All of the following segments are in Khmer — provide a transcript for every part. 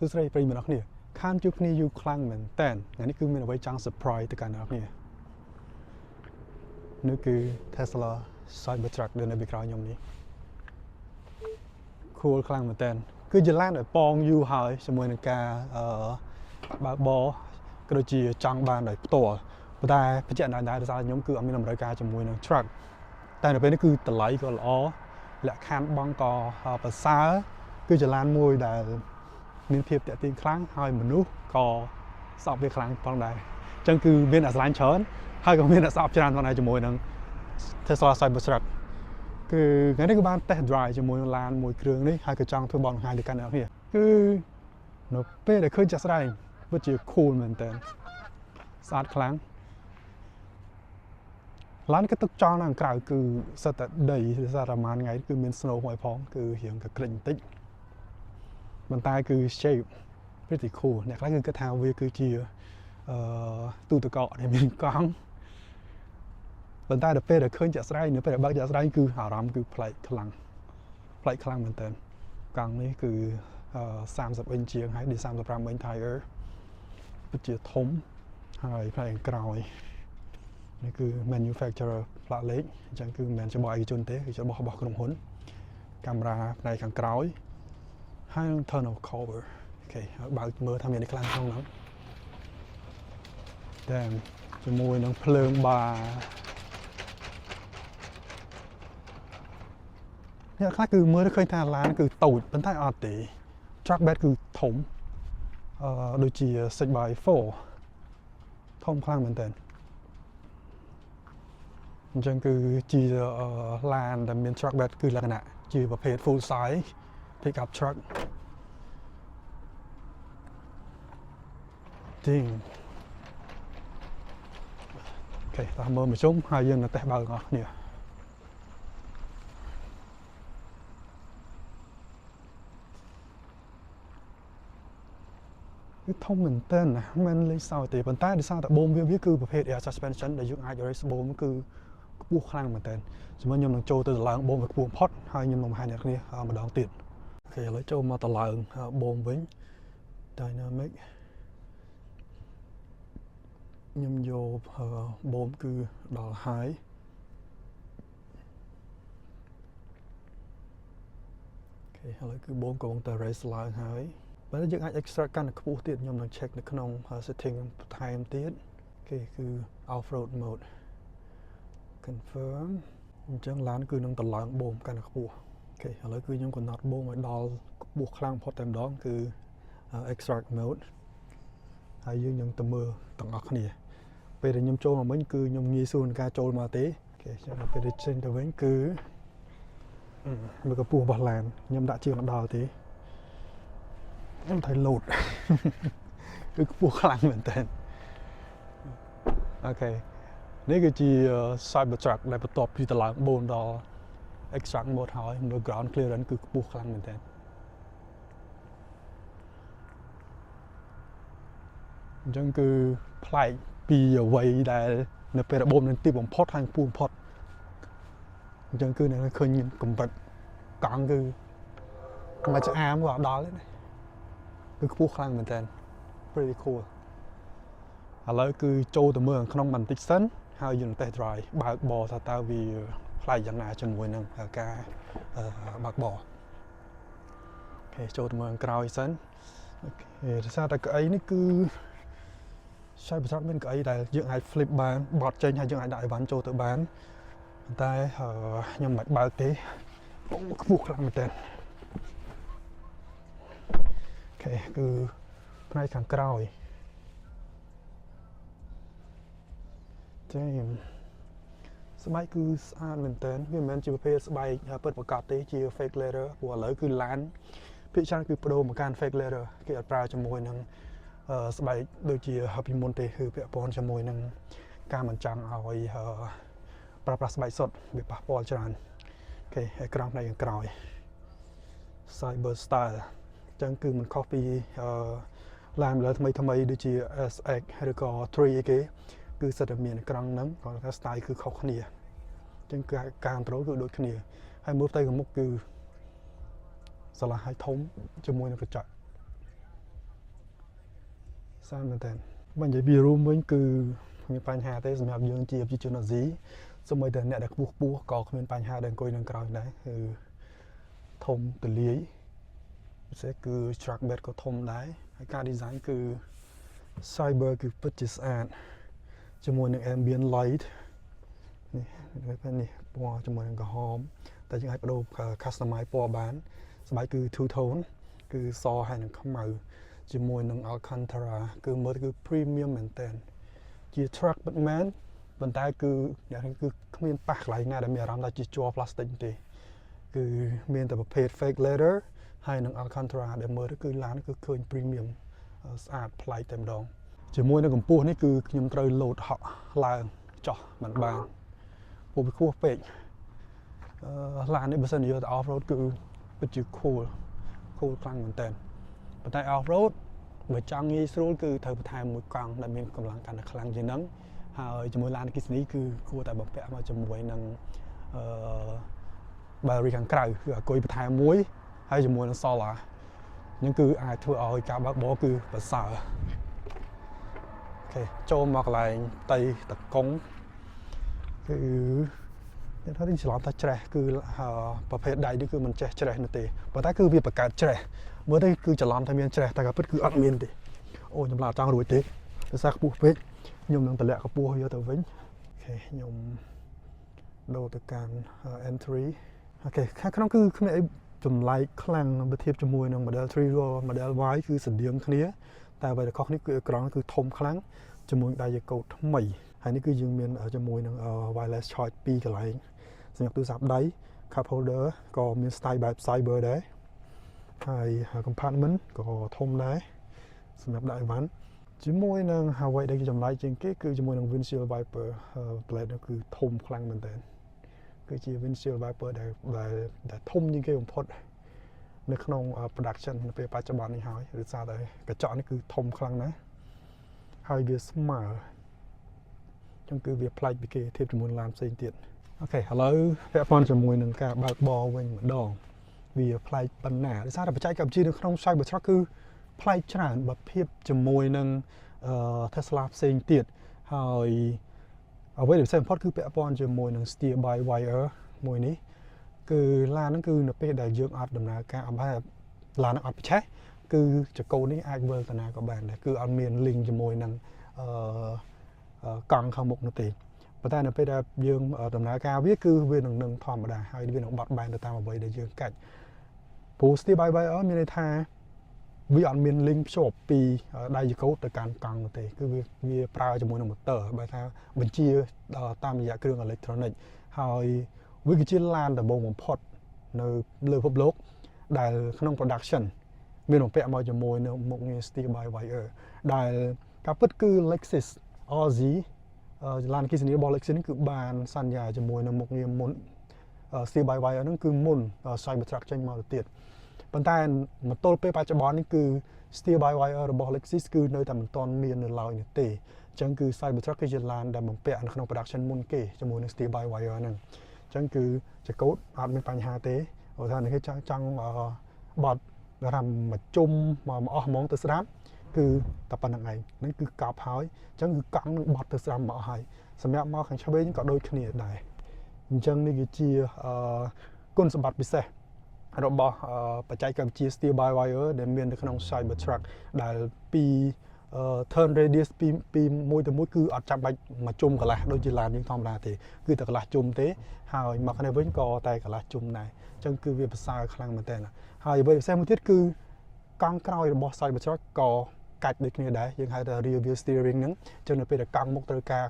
គឺស្រីប្រិយមិត្តអ្នកគ្នាខានជួបគ្នាយូរខ្លាំងមែនតើថ្ងៃនេះគឺមានអ្វីចង់ surprise ទៅកាន់អ្នកគ្នានោះគឺ Tesla Cybertruck ដែលនៅពីក្រោយខ្ញុំនេះ cool ខ្លាំងមែនតើគឺជាឡានដែលប៉ងយូរហើយជាមួយនឹងការបើកបរក៏ដូចជាចង់បានដោយផ្ទាល់ប៉ុន្តែបញ្ជាក់ដល់ដោយសារខ្ញុំគឺអត់មានតម្រូវការជាមួយនឹង truck តែនៅពេលនេះគឺតម្លៃក៏ល្អលក្ខខណ្ឌបង់ក៏ប្រសើរគឺជាឡានមួយដែលមានភាពតាក់ទាញខ្លាំងហើយមនុស្សក៏ស្អប់វាខ្លាំងផងដែរអញ្ចឹងគឺមានអាស្រ័យច្រើនហើយក៏មានអ្នកស្អប់ច្រើនផងដែរជាមួយនឹង Tesla Cybertruck គឺថ្ងៃនេះគឺបាន test drive ជាមួយនឹងឡានមួយគ្រឿងនេះហើយក៏ចង់ធ្វើបទបង្ហាញទៅកាន់អ្នកនេះគឺនៅពេលដែលឃើញចាក់ស្ដែងពិតជា cool មែនតើស្អាតខ្លាំងឡានគឺទឹកចង់នៅខាងក្រៅគឺសិតតែដីឬសារតែមួយថ្ងៃគឺមាន snow មួយផងគឺរៀងកក្រិចបន្តិចប៉ុន្តែគឺ shape pretty cool អ្នកខ្លះគឺគិតថាវាគឺជាទូទឹកកកដែលមានកង់ប៉ុន្តែដល់ពេលដែលឃើញចាក់ស្ដែងនៅពេលដែលបើកចាក់ស្ដែងគឺអារម្មណ៍គឺប្លែកខ្លាំងមែនតើកង់នេះគឺ30 អ៊ីនជាងហើយដូច35 អ៊ីន Tiger ពិតជាធំហើយផ្នែកខាងក្រោយនេះគឺ manufacturer ផ្លាកលេខអញ្ចឹងគឺមិនមែនជារបស់ឯកជនទេគឺជារបស់ក្រុមហ៊ុនកាមេរ៉ាផ្នែកខាងក្រោយហើយនឹង tunnel cover អូខេហើយបើកមើលថាមានអីខ្លាំងក្នុងហ្នឹងតែជាមួយនឹងភ្លើងបាអ្នកខ្លះគឺមើលឃើញថាឡានគឺតូចប៉ុន្តែអត់ទេ truck bed គឺធំដូចជា 6x4 ធំខ្លាំងមែនតើអញ្ចឹងគឺជាឡានដែលមាន truck bed គឺលក្ខណៈជាប្រភេទ full size pickup truck ទីងអូខេតោះមើលមកជុំហើយយើងនឹងតេស្តបើកទាំងអស់គ្នាគឺធំមែនតើណាមិនលេងសើចទេប៉ុន្តែដោយសារតែបូមវាគឺប្រភេទ air suspension ដែលយើងអាច raise បូមគឺខ្ពស់ខ្លាំងមែនតើជាមួយខ្ញុំនឹងចូលទៅឡើងបូមវាខ្ពស់បំផុតហើយខ្ញុំនឹងបង្ហាញអ្នកគ្នាម្ដងទៀតអូខេឥឡូវចូលមកទៅឡើងបូមវិញ dynamic ខ្ញុំយកបូមគឺដល់ high អូខេឥឡូវគឺបូមកំពុងតែ raise ឡើងហើយបើយើងអាច extract កាន់តែខ្ពស់ទៀតខ្ញុំនឹង check នៅក្នុង setting បន្ថែមទៀតគេគឺ off road mode confirm អញ្ចឹងឡានគឺនឹងតឡើងបូមកាន់តែខ្ពស់អូខេឥឡូវគឺខ្ញុំកំណត់បូមឲ្យដល់ខ្ពស់ខ្លាំងបំផុតតែម្ដងគឺ extract mode ហើយយើងនឹងទៅមើលទាំងអស់គ្នាពេលដែលខ្ញុំចូលមកវិញគឺខ្ញុំងាយស្រួលក្នុងការចូលមកទេអូខេចាំពេលដែលចេញទៅវិញគឺមើលកម្ពស់របស់ឡានខ្ញុំដាក់ជាងដល់ទេខ្ញុំថៃលោតគឺខ្ពស់ខ្លាំងមែនតើអូខេនេះគឺជា Cybertruck ដែលបន្ទាប់ពីតឡើងបូនដល់ extract mode ហើយមើល ground clearance គឺខ្ពស់ខ្លាំងមែនតើអញ្ចឹងគឺប្លែកពីអ្វីដែលនៅពេលរបបនឹងទីបំផុតហើយខ្ពស់បំផុតអញ្ចឹងគឺនៅឃើញកម្រិតកង់គឺមិនឆ្អាមក៏ដល់ទេណាគឺខ្ពស់ខ្លាំងមែនតើ pretty cool ឥឡូវគឺចូលទៅមើលក្នុងបន្តិចសិនហើយយើងនឹង test drive បើកបរថាតើវាប្លែកយ៉ាងណាជាមួយនឹងការបើកបរអូខេចូលទៅមើលខាងក្រោយសិនអូខេដោយសារតែកៅអីនេះគឺ Cybertruck មានកៅអីដែលយើងអាច flip បានបត់ចេញហើយយើងអាចដាក់អីវ៉ាន់ចូលទៅបានតែខ្ញុំមិនបើកទេខ្ពស់ខ្លាំងមែនតើអូខេគឺផ្នែកខាងក្រោយចា៎ស្បែកគឺស្អាតមែនតើវាមិនមែនជាប្រភេទស្បែកពិតប្រាកដទេជា fake leather ព្រោះឥឡូវគឺឡានភាគច្រើនគឺបដូរមកកាន់ fake leather គេអត់ប្រើជាមួយនឹងស្បែកដូចជាពីមុនទេគឺពាក់ព័ន្ធជាមួយនឹងការមិនចង់ឲ្យប្រើប្រាស់ស្បែកសុទ្ធវាប៉ះពាល់ច្រើនអូខេអេក្រង់ផ្នែកខាងក្រោយ Cyber style អញ្ចឹងគឺមិនខុសពីឡានថ្មីដូចជា SX ឬក៏ 3 អីគេគឺសិតតែមានអេក្រង់ហ្នឹងគាត់ថា style គឺខុសគ្នាអញ្ចឹងការ control គឺដូចគ្នាហើយមើលទៅមុខគឺស្រឡះឲ្យធំជាមួយនឹងកញ្ចក់ សានមែនតើមិននិយាយពីរួមវិញគឺមានបញ្ហាទេសម្រាប់យើងជាប្រជាជនអាស៊ីសូម្បីតែអ្នកដែលខ្ពស់ក៏គ្មានបញ្ហាដែលអង្គុយនឹងក្រោយដែរគឺធំទលាយពិសេសគឺ track bed ក៏ធំដែរហើយការ design គឺ cyber គឺពិតជាស្អាតជាមួយនឹង ambient light នេះនេះពណ៌ជាមួយនឹងក្រហមតែយើងអាចបដូរ customize ពណ៌បានស្បែកគឺ two tone គឺសហើយនឹងខ្មៅជាមួយនឹង Alcantara គឺមើលគឺ premium មែនតើជា truck ពិតមែនប៉ុន្តែគឺអ្នកនេះគឺគ្មានប៉ះកន្លែងណាដែលមានអារម្មណ៍ថាជាជ័រ plastic ទេគឺមានតែប្រភេទ fake leather ហើយនឹង Alcantara ដែលមើលគឺឡានគឺឃើញ premium ស្អាតប្លែកតែម្ដងជាមួយនឹងកម្ពស់នេះគឺខ្ញុំត្រូវលោតហក់ឡើងចុះមិនបានពោលវាខ្ពស់ពេកឡាននេះបើសិនជាយកទៅ off road គឺពិតជា cool ខ្លាំងមែនតើប៉ុន្តែ off road បើចង់ងាយស្រួលគឺត្រូវបន្ថែមមួយកង់ដែលមានកម្លាំងកាន់តែខ្លាំងជាងហ្នឹងហើយជាមួយឡានអគ្គិសនីគឺគួរតែបំពាក់មកជាមួយនឹងbattery ខាងក្រៅគឺអង្គុយបន្ថែមមួយហើយជាមួយនឹង solar ហ្នឹងគឺអាចធ្វើឲ្យការបើកបរគឺប្រសើរអូខេចូលមកកន្លែងផ្ទៃតកុងគឺអ្នកថាច្រឡំថាច្រេះគឺប្រភេទដៃនេះគឺមិនចេះច្រេះនោះទេប៉ុន្តែគឺវាបង្កើតច្រេះមើលទៅគឺច្រឡំថាមានច្រេះតែក៏ពិតគឺអត់មានទេអូខ្ញុំឡាចង់រួចទេដោយសារខ្ពស់ពេកខ្ញុំនឹងតម្លាក់កម្ពស់យកទៅវិញអូខេខ្ញុំដូរទៅកាន់ entry អូខេខាងក្នុងគឺគ្មានអីចម្លែកខ្លាំងបើធៀបជាមួយនឹង model 3 ឬ model Y គឺស្តៀងគ្នាតែអ្វីដែលខុសនេះគឺអេក្រង់គឺធំខ្លាំងជាមួយដៃយាកូតថ្មីហើយនេះគឺយើងមានជាមួយនឹង wireless charge 2កន្លែងសម្រាប់ទូរស័ព្ទដៃ cup holder ក៏មាន style បែប cyber ដែរហើយ compartment ក៏ធំដែរសម្រាប់ដាក់អីវ៉ាន់ជាមួយនឹង Huawei ដែលចម្លែកជាងគេគឺជាមួយនឹង windshield wiper blade នោះគឺធំខ្លាំងមែនទែនគឺជា windshield wiper ដែលធំជាងគេបំផុតនៅក្នុង production នៅពេលបច្ចុប្បន្ននេះហើយឬសារតែកញ្ចក់នេះគឺធំខ្លាំងណាស់ហើយវាស្មើចឹងគឺវាប្លែកពីគេធៀបជាមួយឡានផ្សេងទៀតអូខេឥឡូវពាក់ព័ន្ធជាមួយនឹងការបើកបរវិញម្ដងវាប្លែកប៉ុណ្ណាដោយសារតែបច្ចេកវិទ្យានៅក្នុង Cybertruck គឺប្លែកច្រើនបើធៀបជាមួយនឹងTesla ផ្សេងទៀតហើយអ្វីដែលពិសេសបំផុតគឺពាក់ព័ន្ធជាមួយនឹង steer by wire មួយនេះគឺឡានហ្នឹងគឺនៅពេលដែលយើងអត់ដំណើរការអំបែឡានហ្នឹងអត់ប្រឆេះគឺចកូននេះអាចវិលទៅណាក៏បានដែរគឺអត់មាន link ជាមួយនឹងកង់ខាងមុខនោះទេប៉ុន្តែនៅពេលដែលយើងដំណើរការវាគឺវានឹងធម្មតាហើយវានឹងបត់បែនទៅតាមអ្វីដែលយើងកាច់ព្រោះ steer by wire មានន័យថាវាអត់មាន link ភ្ជាប់ពីដៃចកូតទៅកាន់កង់នោះទេគឺវាប្រើជាមួយនឹង motor បើថាបញ្ជាតាមរយៈគ្រឿងអេឡិចត្រូនិកហើយវាគឺជាឡានដំបូងបំផុតនៅលើពិភពលោកដែលក្នុង production មានបំពាក់មកជាមួយនៅមុខងារ steer by wire ដែលការពិតគឺ Lexus RZ ឡានអគ្គិសនីរបស់ Lexus នេះគឺបានសន្យាជាមួយនៅមុខងារមុន steer by wire ហ្នឹងគឺមុន Cybertruck ចេញមកទៅទៀតប៉ុន្តែមកទល់ពេលបច្ចុប្បន្ននេះគឺ steer by wire របស់ Lexus គឺនៅតែមិនទាន់មាននៅឡើយនេះទេអញ្ចឹងគឺ Cybertruck គឺជាឡានដែលបំពាក់នៅក្នុង production មុនគេជាមួយនឹង steer by wire ហ្នឹងអញ្ចឹងគឺចកូតអត់មានបញ្ហាទេឧទាហរណ៍នេះគេចង់បត់រ៉ាំមកជុំមកអស់ហ្មងទៅស្ដាប់គឺតែប៉ុណ្្នឹងឯងហ្នឹងគឺកប់ហើយអញ្ចឹងគឺកង់នឹងបត់ទៅស្ដាប់មកអស់ហើយសម្រាប់មកខាងឆ្វេងក៏ដូចគ្នាដែរអញ្ចឹងនេះគឺជាគុណសម្បត្តិពិសេសរបស់បច្ចេកវិទ្យា steer by wire ដែលមាននៅក្នុង Cybertruck ដែលពី turn radius ពីមួយទៅមួយគឺអត់ចាំបាច់មកជុំកន្លះដូចជាឡានយើងធម្មតាទេគឺតែកន្លះជុំទេហើយមកខាងនេះវិញក៏តែកន្លះជុំដែរអញ្ចឹងគឺវាប្រសើរខ្លាំងមែនទែនហើយអ្វីពិសេសមួយទៀតគឺកង់ក្រោយរបស់ Cybertruck ក៏កាច់ដូចគ្នាដែរយើងហៅថា rear wheel steering ហ្នឹងអញ្ចឹងនៅពេលដែលកង់មុខត្រូវការ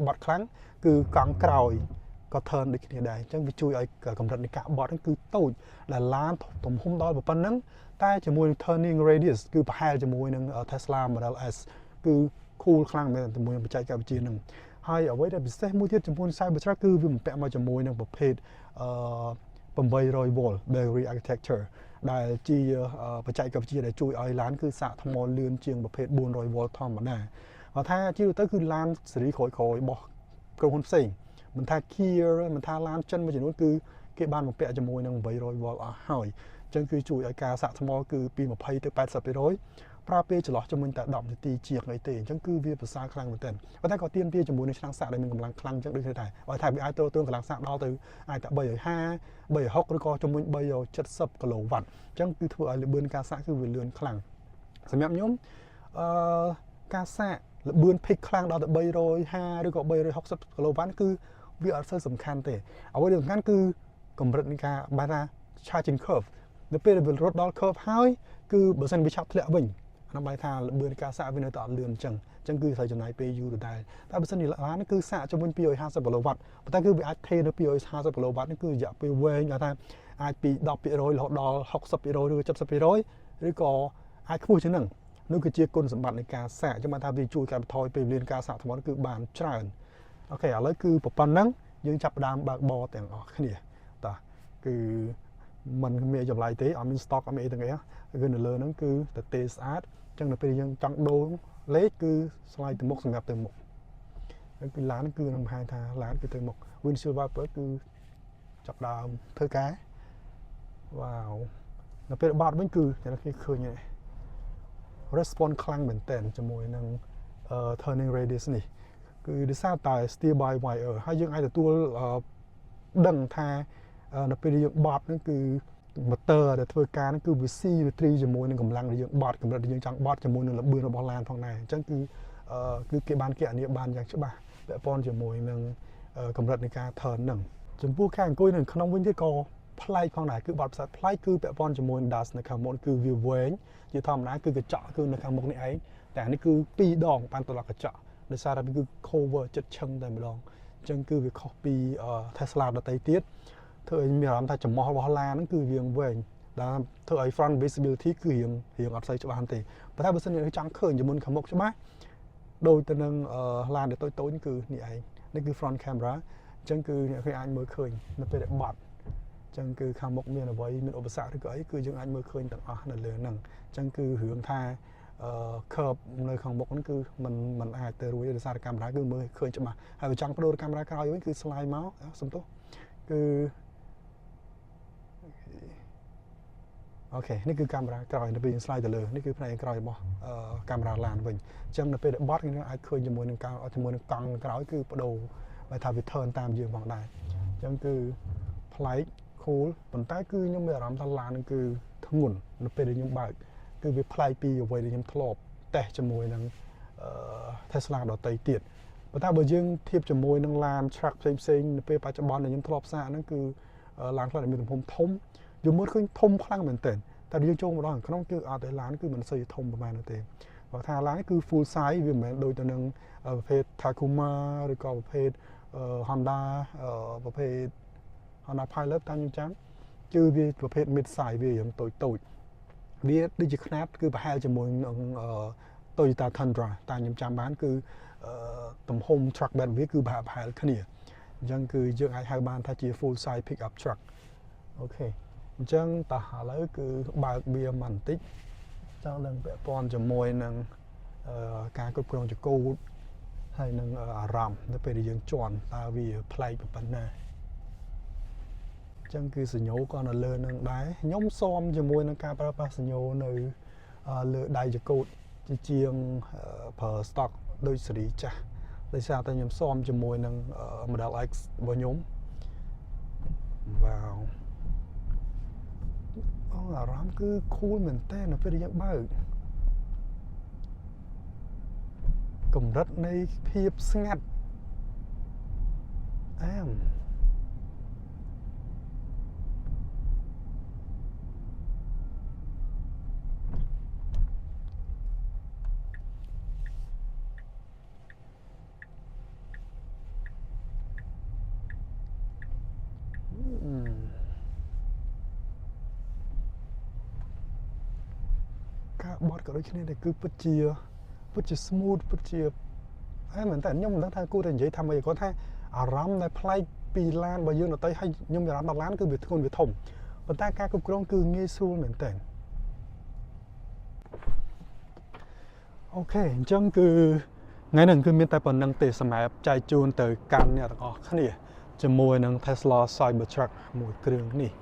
បត់ខ្លាំងគឺកង់ក្រោយក៏ turn ដូចគ្នាដែរអញ្ចឹងវាជួយឲ្យកម្រិតនៃការបត់ហ្នឹងគឺតូចដែលឡានទំហំដល់ប៉ុណ្ណឹងតែជាមួយនឹង turning radius គឺប្រហែលជាមួយនឹង Tesla Model S គឺ cool ខ្លាំងមែនជាមួយនឹងបច្ចេកវិទ្យាហ្នឹងហើយអ្វីដែលពិសេសមួយទៀតជាមួយនឹង Cybertruck គឺវាបំពាក់មកជាមួយនឹងប្រភេទ800V battery architecture ដែលជាបច្ចេកវិទ្យាដែលជួយឲ្យឡានគឺសាកថ្មលឿនជាងប្រភេទ 400V ធម្មតាគាត់ថាជាទៅគឺឡានស៊េរីក្រោយៗរបស់ក្រុមហ៊ុនផ្សេងមិនថា Kia មិនថាឡានចិនមួយចំនួនគឺគេបានបំពាក់ជាមួយនឹង 800V អស់ហើយអញ្ចឹងគឺជួយឲ្យការសាកថ្មគឺពី20ទៅ80%ប៉ុ ប្រើពេលចន្លោះជាមួយតែ10នាទីជាងអីទេអញ្ចឹងគឺវាប្រសើរខ្លាំងមែនទែនប៉ុន្តែក៏ទៀមទាជាមួយនឹងឆ្នាំងសាកដែលមានកម្លាំងខ្លាំងអញ្ចឹងដូចគ្នាដែរបើថាវាអាចទ្រទ្រង់កម្លាំងសាកដល់ទៅអាចតែ350 360ឬក៏ជំនួយ370គីឡូវ៉ាត់អញ្ចឹងគឺធ្វើឲ្យល្បឿនការសាកគឺវាលឿនខ្លាំងសម្រាប់ខ្ញុំការសាកល្បឿនភិកខ្លាំងដល់ទៅ350ឬក៏360គីឡូវ៉ាត់គឺវាអត់សូវសំខាន់ទេអ្វីដែលសំខាន់គឺកម្រិតនៃការបានថា charging curve នៅពេលវារត់ដល់ curve ហើយគឺបើសិនវាឆាប់ធ្លាក់វិញអានោះបែរថាល្បឿនការសាកវានៅតែអត់លឿនអញ្ចឹងគឺត្រូវចំណាយពេលយូរដដែលតែបើសិនជាឡានគឺសាកជំនួយ250គីឡូវ៉ាត់ប៉ុន្តែគឺវាអាចថេនៅ250គីឡូវ៉ាត់នេះគឺរយៈពេលវែងថាអាចពី 10% រហូតដល់ 60% ឬ 70% ឬក៏អាចខ្ពស់ជាងហ្នឹងនោះគឺជាគុណសម្បត្តិនៃការសាកចាំបានថាវាជួយកាត់បន្ថយពេលវេលាការសាកថ្មគឺបានច្រើនអូខេឥឡូវគឺប៉ុណ្ណឹងយើងចាប់ផ្ដើមបើកបរទាំងអស់គ្នាតោះគឺมันមានចម្លែកទេអត់មាន stock អត់មានអីទាំងអីគឺនៅលើហ្នឹងគឺតែទេស្អាតអញ្ចឹងដល់ពេលយើងចង់ដូរលេខគឺស្លាយទៅមុខសម្រាប់ទៅមុខហើយគឺឡានគឺនឹងបង្ហាញថាឡានគឺទៅមុខ windshield wiper គឺចាប់ដើមធ្វើការវ៉ាវដល់ពេលបត់វិញគឺគេឃើញហ្នឹង response ខ្លាំងមែនតើជាមួយនឹងturning radius នេះគឺដោយសារតែ steer by wire ហើយយើងអាចទទួលដឹងថានៅពេលយើងបត់ហ្នឹងគឺ motor ដែលធ្វើការហ្នឹងគឺវាស៊ីវាត្រីជាមួយនឹងកម្លាំងដែលយើងបត់កម្រិតដែលយើងចង់បត់ជាមួយនឹងល្បឿនរបស់ឡានផងដែរអញ្ចឹងគឺគេបានគណនាបានយ៉ាងច្បាស់ពាក់ព័ន្ធជាមួយនឹងកម្រិតនៃការ turn ហ្នឹងចំពោះការអង្គុយនៅក្នុងវិញទៀតក៏ប្លែកផងដែរគឺបត់ផ្សែតប្លែកគឺពាក់ព័ន្ធជាមួយ dash នៅខាងមុខគឺវាវែងជាធម្មតាគឺកញ្ចក់គឺនៅខាងមុខនេះឯងតែនេះគឺ2ដងបានត្រឡប់កញ្ចក់ដោយសារតែវាគឺ cover ចិត្តឈឹងតែម្ដងអញ្ចឹងគឺវាខុសពី Tesla ដទៃទៀតធ្វើឲ្យមានអារម្មណ៍ថាចំមោះរបស់ឡានហ្នឹងគឺវាវែងដែលធ្វើឲ្យ front visibility គឺរៀងអត់ស្អីច្បាស់ទេប៉ុន្តែបើសិនជាចង់ឃើញជាមួយខាងមុខច្បាស់ដូចទៅនឹងឡានដែលតូចៗគឺនេះឯងនេះគឺ front camera អញ្ចឹងគឺអ្នកគេអាចមើលឃើញនៅពេលដែលបត់អញ្ចឹងគឺខាងមុខមានអ្វីមានឧបសគ្គឬក៏អីគឺយើងអាចមើលឃើញទាំងអស់នៅលើហ្នឹងអញ្ចឹងគឺរឿងថាcurve នៅខាងមុខហ្នឹងគឺมันអាចទៅរួចដោយសារកាមេរ៉ាគឺមើលឃើញច្បាស់ហើយបើចង់បដូរកាមេរ៉ាក្រោយវិញគឺ slide មកសំទោសគឺអូខេនេះគឺកាមេរ៉ាក្រោយនៅពេលយើង slide ទៅលើនេះគឺផ្នែកក្រោយរបស់កាមេរ៉ាឡានវិញអញ្ចឹងនៅពេលដែលបត់យើងអាចឃើញជាមួយនឹងកង់ក្រោយគឺបដូរបើថាវា turn តាមយើងផងដែរអញ្ចឹងគឺប្លែក cool ប៉ុន្តែគឺខ្ញុំមានអារម្មណ៍ថាឡាននឹងគឺធ្ងន់នៅពេលដែលខ្ញុំបើកគឺវាប្លែកពីអ្វីដែលខ្ញុំធ្លាប់តេស្តជាមួយនឹងTesla ដទៃទៀតប៉ុន្តែបើយើងធៀបជាមួយនឹងឡាន truck ផ្សេងនៅពេលបច្ចុប្បន្នដែលខ្ញុំធ្លាប់សាកហ្នឹងគឺឡានខ្លះដែលមានទំហំធំយើងមើលឃើញធំខ្លាំងមែនទែនតែយើងចូលមកដល់ក្នុងគឺអត់ទេឡានគឺមិនសូវធំប្រហែលនោះទេបើថាឡានគឺ full size វាមិនមែនដូចទៅនឹងប្រភេទ Tacoma ឬក៏ប្រភេទ Honda ប្រភេទ Honda Pilot តាមខ្ញុំចាំគឺវាប្រភេទ mid size វាយ៉ាងតូចវាដូចជាຂະຫນាតគឺប្រហែលជាមួយនឹង Toyota Tundra តាមខ្ញុំចាំបានគឺទំហំ truck bed វាគឺប្រហែលគ្នាអញ្ចឹងគឺយើងអាចហៅបានថាជា full size pickup truck អូខេអញ្ចឹងតោះឥឡូវគឺបើកវាបន្តិចចង់ដឹងពាក់ព័ន្ធជាមួយនឹងការគ្រប់គ្រងចង្កូតហើយនឹងអារម្មណ៍នៅពេលដែលយើងជន់តើវាប្លែកប៉ុណ្ណាអញ្ចឹងគឺសញ្ញោក៏នៅលើនឹងដែរខ្ញុំស៊ាំជាមួយនឹងការប្រើប្រាស់សញ្ញោនៅលើដៃចង្កូតជាងប្រើ stock ដូចស៊េរីចាស់ដោយសារតែខ្ញុំស៊ាំជាមួយនឹង Model X របស់ខ្ញុំវ៉ាវអារម្មណ៍គឺ cool មែនតើនៅពេលដែលយើងបើកកម្រិតនៃភាពស្ងាត់ការបត់ក៏ដូចគ្នាដែរគឺពិតជា smooth ពិតជាមែនតើខ្ញុំមិនដឹងថាគួរតែនិយាយថាម៉េចគាត់ថាអារម្មណ៍ដែលប្លែកពីឡានរបស់យើងដទៃហើយខ្ញុំអារម្មណ៍ដល់ឡានគឺវាធ្ងន់វាធំប៉ុន្តែការគ្រប់គ្រងគឺងាយស្រួលមែនតើអូខេអញ្ចឹងគឺថ្ងៃនេះគឺមានតែប៉ុណ្្នឹងទេសម្រាប់ចែកជូនទៅកាន់អ្នកទាំងអស់គ្នាជាមួយនឹង Tesla Cybertruck មួយគ្រឿងនេះ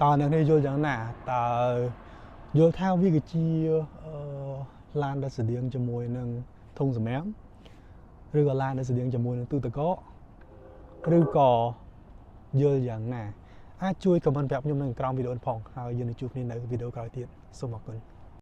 តើអ្នកនេះយល់យ៉ាងណាតើយល់ថាវាគឺជា ឡានដែលស្តៀងជាមួយនឹងធុងសម្រាមឬក៏ឡានដែលស្តៀងជាមួយនឹងទូទឹកកកឬក៏យល់យ៉ាងណាអាចជួយ comment ប្រាប់ខ្ញុំនៅក្រោមវីដេអូនេះផងហើយយើងនឹងជួបគ្នានៅវីដេអូក្រោយទៀតសូមអរគុណ